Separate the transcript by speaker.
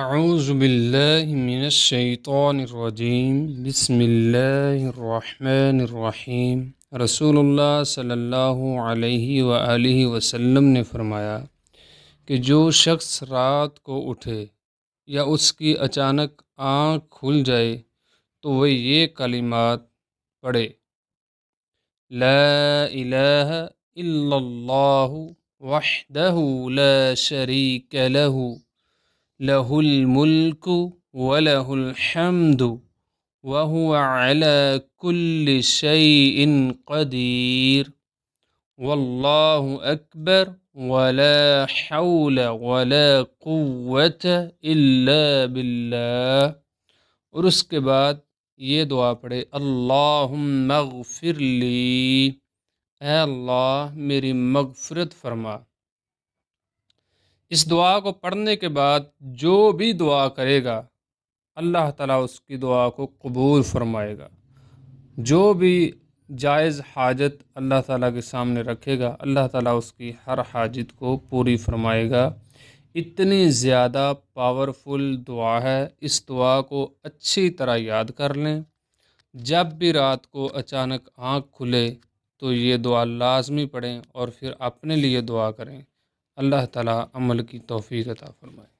Speaker 1: اعوذ باللہ من الشیطان الرجیم بسم اللہ الرحمن الرحیم۔ رسول اللہ صلی اللہ علیہ وآلہ وسلم نے فرمایا کہ جو شخص رات کو اٹھے یا اس کی اچانک آنکھ کھل جائے تو وہ یہ کلمات پڑھے: لا الہ الا اللہ وحدہ لا شریک لہ لہ الملک ولہ الحمد وہو علی کل شیء قدیر واللہ اکبر ولا حول ولا قوة الا باللہ۔ اور اس کے بعد یہ دعا پڑھے: اللہم اغفر لی، اے اللہ میری مغفرت فرما۔ اس دعا کو پڑھنے کے بعد جو بھی دعا کرے گا اللہ تعالیٰ اس کی دعا کو قبول فرمائے گا۔ جو بھی جائز حاجت اللہ تعالیٰ کے سامنے رکھے گا اللہ تعالیٰ اس کی ہر حاجت کو پوری فرمائے گا۔ اتنی زیادہ پاورفل دعا ہے، اس دعا کو اچھی طرح یاد کر لیں۔ جب بھی رات کو اچانک آنکھ کھلے تو یہ دعا لازمی پڑھیں اور پھر اپنے لیے دعا کریں۔ اللہ تعالیٰ عمل کی توفیق عطا فرمائے۔